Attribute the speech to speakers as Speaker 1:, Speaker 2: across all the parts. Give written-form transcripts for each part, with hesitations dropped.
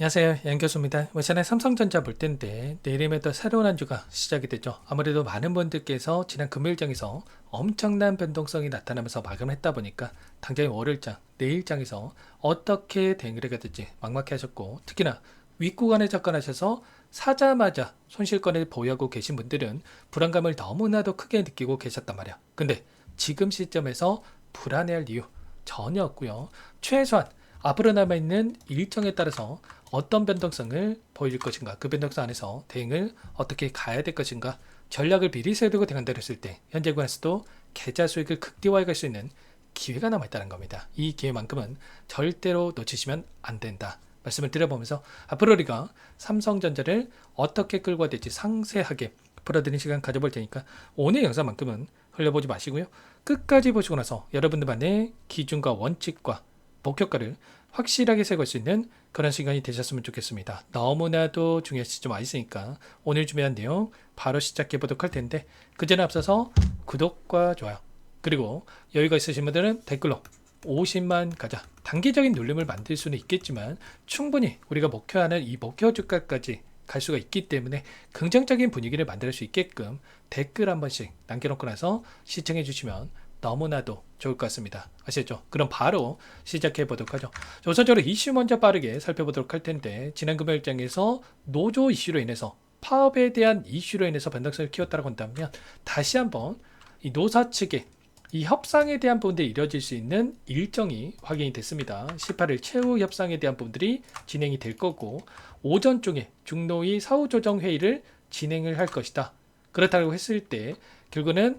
Speaker 1: 안녕하세요, 양 교수입니다. 이번에 삼성전자 볼 텐데 내일이면 또 새로운 한 주가 시작이 되죠. 아무래도 많은 분들께서 지난 금요일장에서 엄청난 변동성이 나타나면서 마감을 했다 보니까 당장의 월요일장, 내일장에서 어떻게 대응을 해야 될지 막막해 하셨고, 특히나 윗구간에 접근하셔서 사자마자 손실권을 보유하고 계신 분들은 불안감을 너무나도 크게 느끼고 계셨단 말이야. 근데 지금 시점에서 불안해할 이유 전혀 없고요. 최소한 앞으로 남아있는 일정에 따라서 어떤 변동성을 보일 것인가, 그 변동성 안에서 대응을 어떻게 가야 될 것인가, 전략을 미리 세우고 대응한다고 했을 때 현재 구간에서도 계좌 수익을 극대화해 갈 수 있는 기회가 남아있다는 겁니다. 이 기회만큼은 절대로 놓치시면 안 된다 말씀을 드려보면서, 앞으로 우리가 삼성전자를 어떻게 끌고 가야 될지 상세하게 풀어드리는 시간 가져볼 테니까 오늘 영상만큼은 흘려보지 마시고요. 끝까지 보시고 나서 여러분들만의 기준과 원칙과 목표가를 확실하게 세울 수 있는 그런 시간이 되셨으면 좋겠습니다. 너무나도 중요한 시점 와 있으니까 오늘 준비한 내용 바로 시작해 보도록 할 텐데, 그 전에 앞서서 구독과 좋아요, 그리고 여유가 있으신 분들은 댓글로 50만 가자, 단기적인 눌림을 만들 수는 있겠지만 충분히 우리가 목표하는 이 목표 주가까지 갈 수가 있기 때문에 긍정적인 분위기를 만들 수 있게끔 댓글 한 번씩 남겨놓고 나서 시청해 주시면 너무나도 좋을 것 같습니다. 아시겠죠? 그럼 바로 시작해 보도록 하죠. 우선적으로 이슈 먼저 빠르게 살펴보도록 할 텐데, 지난 금요일장에서 노조 이슈로 인해서, 파업에 대한 이슈로 인해서 변동성을 키웠다고 한다면 다시 한번 이 노사 측의 이 협상에 대한 부분들이 이뤄질 수 있는 일정이 확인이 됐습니다. 18일 최후 협상에 대한 부분들이 진행이 될 거고, 오전 중에 중노위 사후조정회의를 진행을 할 것이다. 그렇다고 했을 때 결국은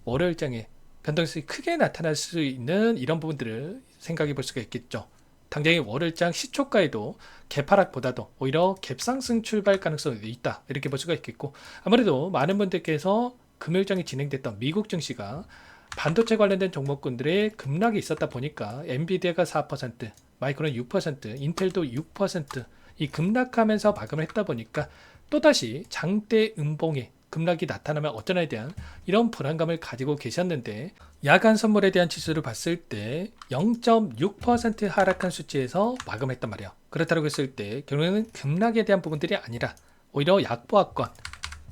Speaker 1: 월요일장에 변동성이 크게 나타날 수 있는 이런 부분들을 생각해 볼 수가 있겠죠. 당장의 월요일장 시초가에도 개파락보다도 오히려 갭상승 출발 가능성이 있다, 이렇게 볼 수가 있겠고, 아무래도 많은 분들께서 금요일장에 진행됐던 미국 증시가 반도체 관련된 종목군들의 급락이 있었다 보니까 엔비디아가 4%, 마이크론 6%, 인텔도 6%이 급락하면서 마감을 했다 보니까 또다시 장대 음봉에 급락이 나타나면 어쩌나에 대한 이런 불안감을 가지고 계셨는데, 야간 선물에 대한 지수를 봤을 때 0.6% 하락한 수치에서 마감했단 말이에요. 그렇다고 했을 때 결국에는 급락에 대한 부분들이 아니라 오히려 약보합권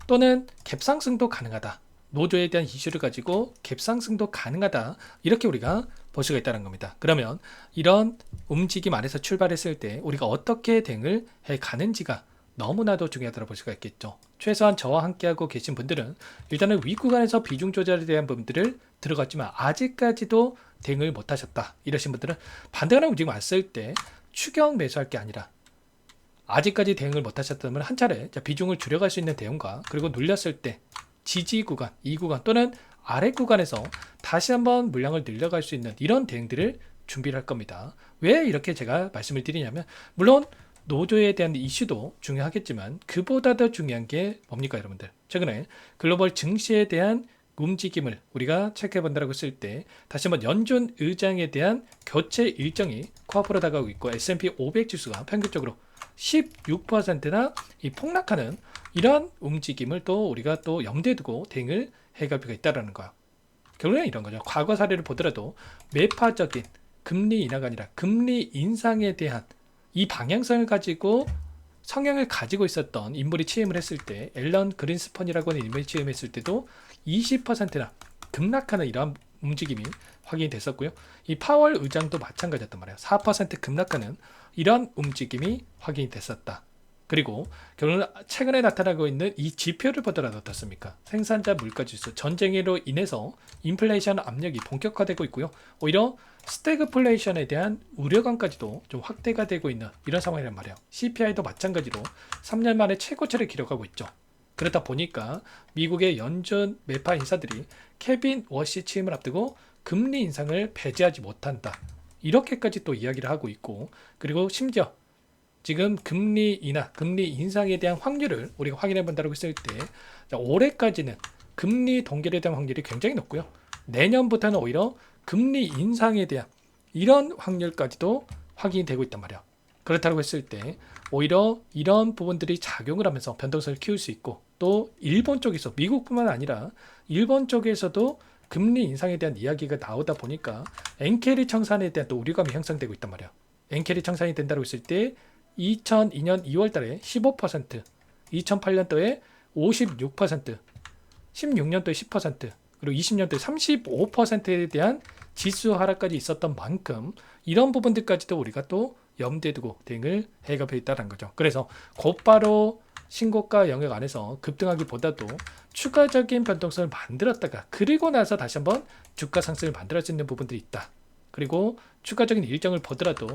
Speaker 1: 또는 갭상승도 가능하다, 노조에 대한 이슈를 가지고 갭상승도 가능하다, 이렇게 우리가 볼 수가 있다는 겁니다. 그러면 이런 움직임 안에서 출발했을 때 우리가 어떻게 대응을 해 가는지가 너무나도 중요하다고 볼 수가 있겠죠. 최소한 저와 함께하고 계신 분들은 일단은 윗구간에서 비중 조절에 대한 부분들을 들어갔지만 아직까지도 대응을 못하셨다, 이러신 분들은 반대가는 움직임 왔을 때 추격 매수할 게 아니라 아직까지 대응을 못하셨다면 한 차례 비중을 줄여갈 수 있는 대응과, 그리고 눌렸을 때 지지 구간, 이 구간 또는 아래 구간에서 다시 한번 물량을 늘려갈 수 있는 이런 대응들을 준비를 할 겁니다. 왜 이렇게 제가 말씀을 드리냐면, 물론 노조에 대한 이슈도 중요하겠지만 그보다 더 중요한 게 뭡니까 여러분들? 최근에 글로벌 증시에 대한 움직임을 우리가 체크해 본다고 했을 때 다시 한번 연준 의장에 대한 교체 일정이 코앞으로 다가오고 있고, S&P 500 지수가 평균적으로 16%나 이 폭락하는 이런 움직임을 또 우리가 또 염두에 두고 대응을 해갈 필요가 있다는 거야. 결국엔 이런 거죠. 과거 사례를 보더라도 매파적인 금리 인하가 아니라 금리 인상에 대한 이 방향성을 가지고 성향을 가지고 있었던 인물이 취임을 했을 때, 앨런 그린스펀이라고 하는 인물이 취임했을 때도 20%나 급락하는 이러한 움직임이 확인이 됐었고요. 이 파월 의장도 마찬가지였단 말이에요. 4% 급락하는 이런 움직임이 확인이 됐었다. 그리고 결국은 최근에 나타나고 있는 이 지표를 보더라도 어떻습니까? 생산자 물가지수, 전쟁으로 인해서 인플레이션 압력이 본격화되고 있고요. 오히려 스태그플레이션에 대한 우려감까지도 좀 확대가 되고 있는 이런 상황이란 말이에요. CPI도 마찬가지로 3년 만에 최고치를 기록하고 있죠. 그렇다 보니까 미국의 연준 매파 인사들이 케빈 워시 취임을 앞두고 금리 인상을 배제하지 못한다, 이렇게까지 또 이야기를 하고 있고, 그리고 심지어 지금 금리 인하, 금리 인상에 대한 확률을 우리가 확인해 본다고 했을 때 올해까지는 금리 동결에 대한 확률이 굉장히 높고요. 내년부터는 오히려 금리 인상에 대한 이런 확률까지도 확인이 되고 있단 말이야. 그렇다고 했을 때 오히려 이런 부분들이 작용을 하면서 변동성을 키울 수 있고, 또 일본 쪽에서, 미국뿐만 아니라 일본 쪽에서도 금리 인상에 대한 이야기가 나오다 보니까 엔캐리 청산에 대한 또 우려감이 형성되고 있단 말이야. 엔캐리 청산이 된다고 했을 때 2002년 2월 달에 15%, 2008년도에 56%, 16년도에 10%, 그리고 20년도에 35%에 대한 지수 하락까지 있었던 만큼 이런 부분들까지도 우리가 또 염두에 두고 대응을 해가 있다는 거죠. 그래서 곧바로 신고가 영역 안에서 급등하기보다도 추가적인 변동성을 만들었다가 그리고 나서 다시 한번 주가 상승을 만들어 수 있는 부분들이 있다. 그리고 추가적인 일정을 보더라도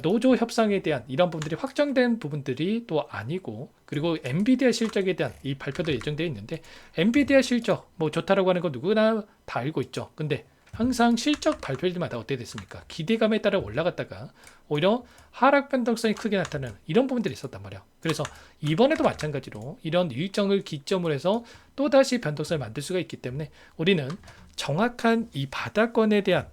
Speaker 1: 노조 협상에 대한 이런 부분들이 확정된 부분들이 또 아니고, 그리고 엔비디아 실적에 대한 이 발표도 예정되어 있는데 엔비디아 실적 뭐 좋다라고 하는 거 누구나 다 알고 있죠. 근데 항상 실적 발표일 때마다 어떻게 됐습니까? 기대감에 따라 올라갔다가 오히려 하락 변동성이 크게 나타나는 이런 부분들이 있었단 말이야. 그래서 이번에도 마찬가지로 이런 일정을 기점으로 해서 또다시 변동성을 만들 수가 있기 때문에 우리는 정확한 이 바닥권에 대한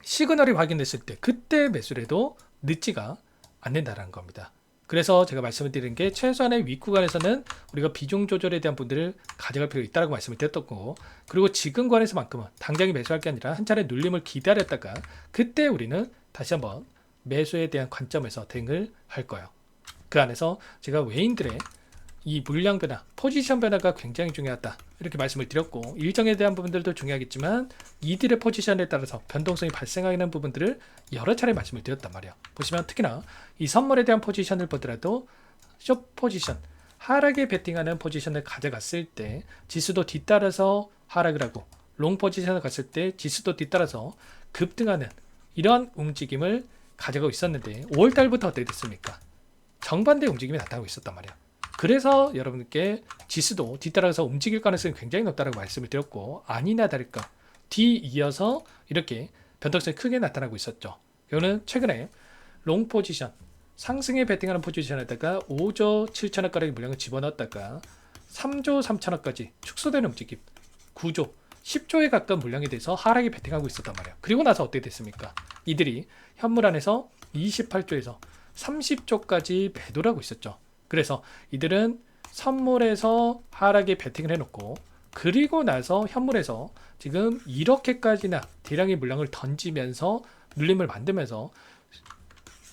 Speaker 1: 시그널이 확인됐을 때 그때 매수를 해도 늦지가 않는다는 겁니다. 그래서 제가 말씀을 드린 게 최소한의 윗구간에서는 우리가 비중 조절에 대한 분들을 가져갈 필요가 있다고 말씀을 드렸던 거고, 그리고 지금 관에서만큼은 당장에 매수할 게 아니라 한 차례 눌림을 기다렸다가 그때 우리는 다시 한번 매수에 대한 관점에서 대응을 할 거예요. 그 안에서 제가 외인들의 이 물량 변화, 포지션 변화가 굉장히 중요하다 이렇게 말씀을 드렸고, 일정에 대한 부분들도 중요하겠지만 이들의 포지션에 따라서 변동성이 발생하는 부분들을 여러 차례 말씀을 드렸단 말이에요. 보시면 특히나 이 선물에 대한 포지션을 보더라도 숏 포지션, 하락에 베팅하는 포지션을 가져갔을 때 지수도 뒤따라서 하락을 하고, 롱 포지션을 갔을 때 지수도 뒤따라서 급등하는 이런 움직임을 가져가고 있었는데 5월달부터 어떻게 됐습니까? 정반대 움직임이 나타나고 있었단 말이에요. 그래서 여러분께 지수도 뒤따라서 움직일 가능성이 굉장히 높다고 말씀을 드렸고, 아니나 다를까 뒤이어서 이렇게 변동성이 크게 나타나고 있었죠. 이거는 최근에 롱 포지션, 상승에 베팅하는 포지션에다가 5조 7천억 가량의 물량을 집어넣었다가 3조 3천억까지 축소되는 움직임, 9조 10조에 가까운 물량에 대해서 하락에 베팅하고 있었단 말이에요. 그리고 나서 어떻게 됐습니까? 이들이 현물 안에서 28조에서 30조까지 매도를 하고 있었죠. 그래서 이들은 선물에서 하락에 베팅을 해놓고, 그리고 나서 현물에서 지금 이렇게까지나 대량의 물량을 던지면서 눌림을 만들면서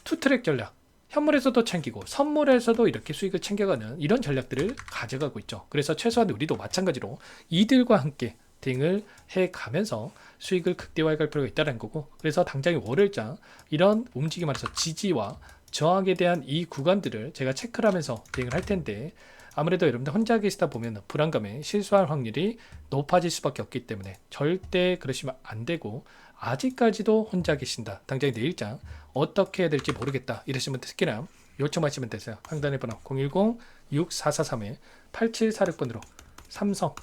Speaker 1: 투트랙 전략, 현물에서도 챙기고 선물에서도 이렇게 수익을 챙겨가는 이런 전략들을 가져가고 있죠. 그래서 최소한 우리도 마찬가지로 이들과 함께 대응을 해가면서 수익을 극대화해 갈 필요가 있다는 거고, 그래서 당장의 월요일장 이런 움직임 안에서 지지와 저항에 대한 이 구간들을 제가 체크를 하면서 대응을 할 텐데, 아무래도 여러분들 혼자 계시다 보면 불안감에 실수할 확률이 높아질 수밖에 없기 때문에 절대 그러시면 안 되고, 아직까지도 혼자 계신다, 당장 내일장 어떻게 해야 될지 모르겠다 이러시면 특히나 요청하시면 되세요. 상단의 번호 010-6443-8746번으로 삼성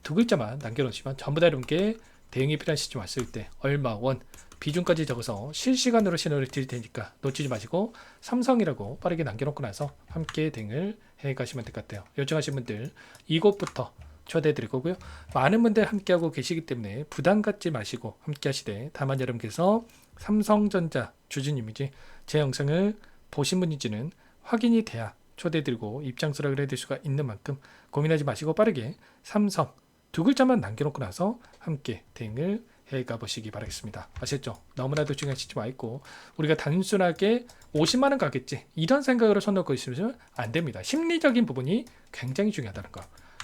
Speaker 1: 두 글자만 남겨놓으시면 전부 다 여러분께 대응이 필요한 시점 왔을 때 얼마 원 비중까지 적어서 실시간으로 신호를 드릴 테니까 놓치지 마시고 삼성이라고 빠르게 남겨놓고 나서 함께 대응을 해 가시면 될 것 같아요. 요청하신 분들 이곳부터 초대해 드릴 거고요. 많은 분들 함께하고 계시기 때문에 부담 갖지 마시고 함께 하시되, 다만 여러분께서 삼성전자 주주님이지 제 영상을 보신 분인지는 확인이 돼야 초대해 드리고 입장 수락을 해드릴 수가 있는 만큼 고민하지 마시고 빠르게 삼성 두 글자만 남겨놓고 나서 함께 대응을 해가 보시기 바라겠습니다. 아셨죠? 너무나도 중요한 시점 와 있고, 우리가 단순하게 50만원 가겠지 이런 생각으로 손 놓고 있으면 안 됩니다. 심리적인 부분이 굉장히 중요하다는 거.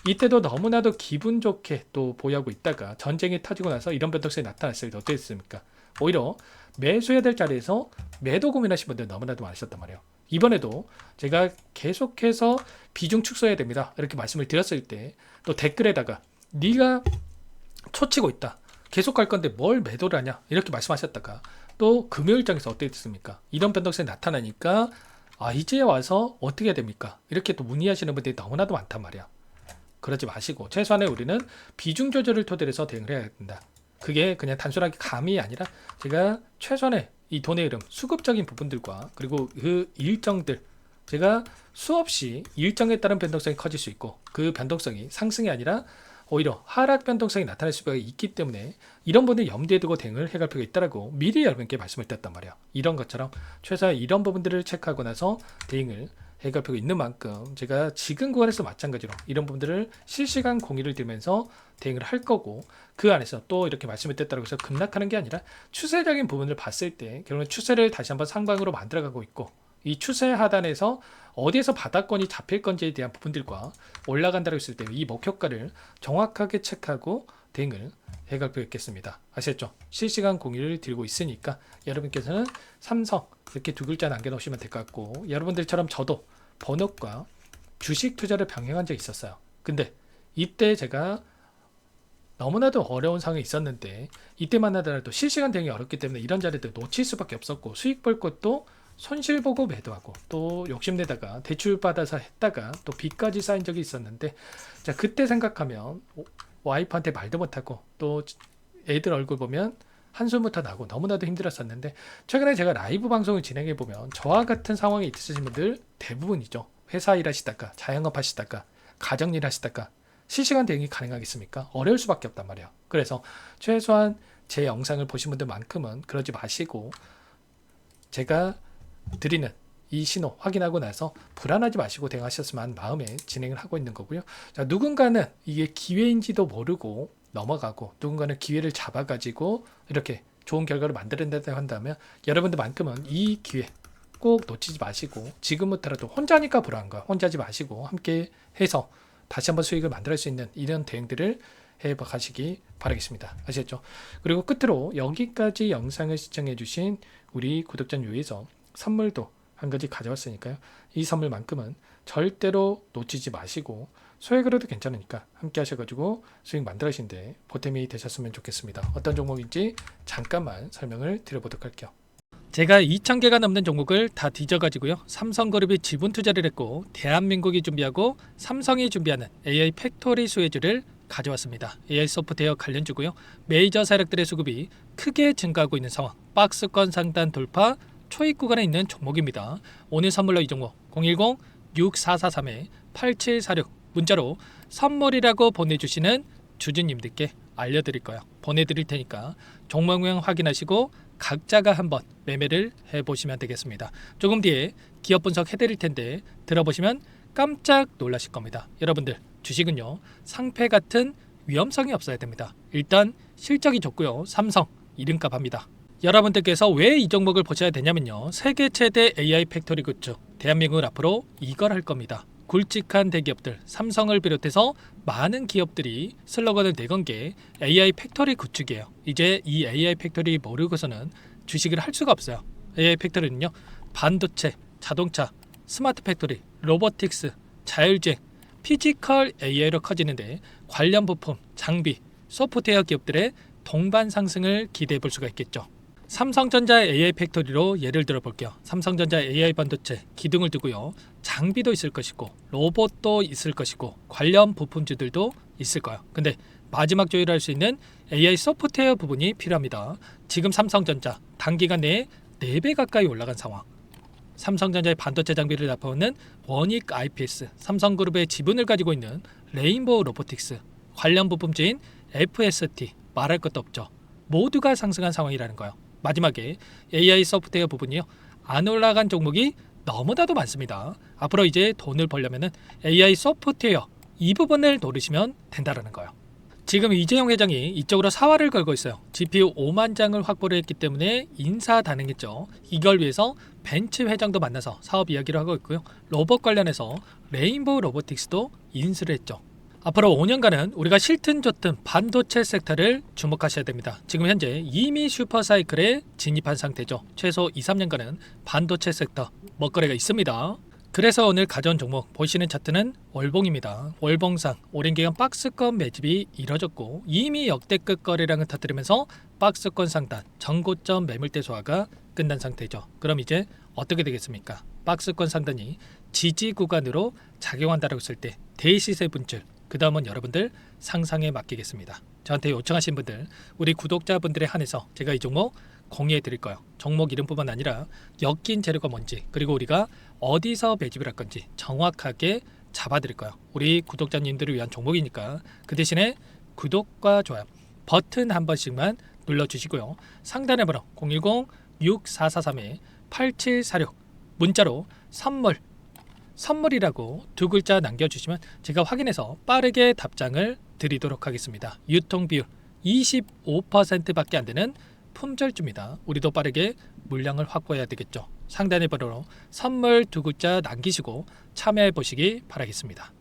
Speaker 1: 이때도 너무나도 기분 좋게 또 보유하고 있다가 전쟁이 터지고 나서 이런 변동성이 나타났을 때 어떻게 됐습니까? 오히려 매수해야 될 자리에서 매도 고민하신 분들 너무나도 많으셨단 말이에요. 이번에도 제가 계속해서 비중 축소해야 됩니다 이렇게 말씀을 드렸을 때 또 댓글에다가 네가 초치고 있다, 계속 갈 건데 뭘 매도를 하냐 이렇게 말씀하셨다가 또 금요일장에서 어떻게 됐습니까? 이런 변동성이 나타나니까 이제 와서 어떻게 해야 됩니까? 이렇게 또 문의하시는 분들이 너무나도 많단 말이야. 그러지 마시고 최소한의 우리는 비중 조절을 토대로 해서 대응을 해야 된다. 그게 그냥 단순하게 감이 아니라 제가 최소한의 이 돈의 흐름, 수급적인 부분들과 그리고 그 일정들, 제가 수없이 일정에 따른 변동성이 커질 수 있고 그 변동성이 상승이 아니라 오히려 하락 변동성이 나타날 수가 있기 때문에 이런 부분을 염두에 두고 대응을 해갈 필요가 있다라고 미리 여러분께 말씀을 드렸단 말이야. 이런 것처럼 최소한 이런 부분들을 체크하고 나서 대응을 해갈 필요가 있는 만큼 제가 지금 구간에서 마찬가지로 이런 부분들을 실시간 공유를 드리면서 대응을 할 거고, 그 안에서 또 이렇게 말씀을 드렸다고 해서 급락하는 게 아니라 추세적인 부분을 봤을 때 결국은 추세를 다시 한번 상방으로 만들어가고 있고, 이 추세 하단에서 어디에서 바닥권이 잡힐 건지에 대한 부분들과 올라간다고 했을 때 이 목표가를 정확하게 체크하고 대응을 해갈 필요가 있겠습니다. 아시겠죠? 실시간 공유를 들고 있으니까 여러분께서는 삼성 이렇게 두 글자 남겨놓으시면 될 것 같고, 여러분들처럼 저도 번호과 주식 투자를 병행한 적이 있었어요. 근데 이때 제가 너무나도 어려운 상황이 있었는데, 이때만 하더라도 실시간 대응이 어렵기 때문에 이런 자리들 놓칠 수밖에 없었고, 수익 볼 것도 손실 보고 매도하고, 또 욕심내다가 대출 받아서 했다가 또 빚까지 쌓인 적이 있었는데, 자, 그때 생각하면 와이프한테 말도 못하고 또 애들 얼굴 보면 한숨부터 나고 너무나도 힘들었었는데, 최근에 제가 라이브 방송을 진행해 보면 저와 같은 상황에 있으신 분들 대부분이죠. 회사 일하시다가, 자영업 하시다가, 가정일 하시다가 실시간 대응이 가능하겠습니까? 어려울 수밖에 없단 말이에요. 그래서 최소한 제 영상을 보신 분들만큼은 그러지 마시고, 제가 드리는 이 신호 확인하고 나서 불안하지 마시고 대응하셨으면 하는 마음에 진행을 하고 있는 거고요. 자, 누군가는 이게 기회인지도 모르고 넘어가고, 누군가는 기회를 잡아가지고 이렇게 좋은 결과를 만들어낸다고 한다면, 여러분들만큼은 이 기회 꼭 놓치지 마시고, 지금부터라도 혼자니까 불안한 거야. 혼자지 마시고 함께 해서 다시 한번 수익을 만들 수 있는 이런 대응들을 해가시기 바라겠습니다. 아시겠죠? 그리고 끝으로 여기까지 영상을 시청해주신 우리 구독자님 위해서 선물도 한 가지 가져왔으니까요. 이 선물만큼은 절대로 놓치지 마시고, 소액으로도 괜찮으니까 함께 하셔가지고 수익 만들어가시는데 보탬이 되셨으면 좋겠습니다. 어떤 종목인지 잠깐만 설명을 드려보도록 할게요. 제가 2,000개가 넘는 종목을 다 뒤져가지고요, 삼성그룹이 지분 투자를 했고 대한민국이 준비하고 삼성이 준비하는 AI 팩토리 수혜주를 가져왔습니다. AI 소프트웨어 관련주고요. 메이저 세력들의 수급이 크게 증가하고 있는 상황, 박스권 상단 돌파 초입 구간에 있는 종목입니다. 오늘 선물로 이 종목 010-6443-8746 문자로 선물이라고 보내주시는 주주님들께 알려드릴 거예요. 보내드릴 테니까 종목명 확인하시고 각자가 한번 매매를 해보시면 되겠습니다. 조금 뒤에 기업 분석 해드릴 텐데 들어보시면 깜짝 놀라실 겁니다. 여러분들, 주식은요 상패 같은 위험성이 없어야 됩니다. 일단 실적이 좋고요, 삼성 이름값 합니다. 여러분들께서 왜 이 종목을 보셔야 되냐면요, 세계 최대 AI 팩토리 굿즈, 대한민국은 앞으로 이걸 할 겁니다. 굵직한 대기업들, 삼성을 비롯해서 많은 기업들이 슬로건을 내건 게 AI 팩토리 구축이에요. 이제 이 AI 팩토리 모르고서는 주식을 할 수가 없어요. AI 팩토리는요, 반도체, 자동차, 스마트 팩토리, 로보틱스, 자율주행, 피지컬 AI로 커지는데 관련 부품, 장비, 소프트웨어 기업들의 동반 상승을 기대해 볼 수가 있겠죠. 삼성전자 AI 팩토리로 예를 들어 볼게요. 삼성전자 AI 반도체 기둥을 두고요, 장비도 있을 것이고 로봇도 있을 것이고 관련 부품주들도 있을 거예요. 근데 마지막 조율할 수 있는 AI 소프트웨어 부분이 필요합니다. 지금 삼성전자 단기간 내에 4배 가까이 올라간 상황, 삼성전자의 반도체 장비를 납품하는 원익 IPS, 삼성그룹의 지분을 가지고 있는 레인보우 로보틱스, 관련 부품주인 FST 말할 것도 없죠. 모두가 상승한 상황이라는 거예요. 마지막에 AI 소프트웨어 부분이요, 안 올라간 종목이 너무나도 많습니다. 앞으로 이제 돈을 벌려면 AI 소프트웨어 이 부분을 노리시면 된다는 거예요. 지금 이재용 회장이 이쪽으로 사활을 걸고 있어요. GPU 5만 장을 확보를 했기 때문에 인사 단행했죠. 이걸 위해서 벤츠 회장도 만나서 사업 이야기를 하고 있고요. 로봇 관련해서 레인보우 로보틱스도 인수를 했죠. 앞으로 5년간은 우리가 싫든 좋든 반도체 섹터를 주목하셔야 됩니다. 지금 현재 이미 슈퍼사이클에 진입한 상태죠. 최소 2, 3년간은 반도체 섹터 먹거리가 있습니다. 그래서 오늘 가져온 종목 보시는 차트는 월봉입니다. 월봉상 오랜 기간 박스권 매집이 이뤄졌고 이미 역대급 거래량을 터뜨리면서 박스권 상단 전고점 매물대 소화가 끝난 상태죠. 그럼 이제 어떻게 되겠습니까? 박스권 상단이 지지 구간으로 작용한다고 했을 때 대시세 분출, 그 다음은 여러분들 상상에 맡기겠습니다. 저한테 요청하신 분들, 우리 구독자분들에 한해서 제가 이 종목 공유해 드릴 거예요. 종목 이름뿐만 아니라 엮인 재료가 뭔지, 그리고 우리가 어디서 매집을 할 건지 정확하게 잡아 드릴 거예요. 우리 구독자님들을 위한 종목이니까 그 대신에 구독과 좋아요 버튼 한 번씩만 눌러주시고요. 상단의 번호 010-6443-8746 문자로 선물이라고 두 글자 남겨주시면 제가 확인해서 빠르게 답장을 드리도록 하겠습니다. 유통비율 25%밖에 안 되는 품절주입니다. 우리도 빠르게 물량을 확보해야 되겠죠. 상단의 번호로 선물 두 글자 남기시고 참여해 보시기 바라겠습니다.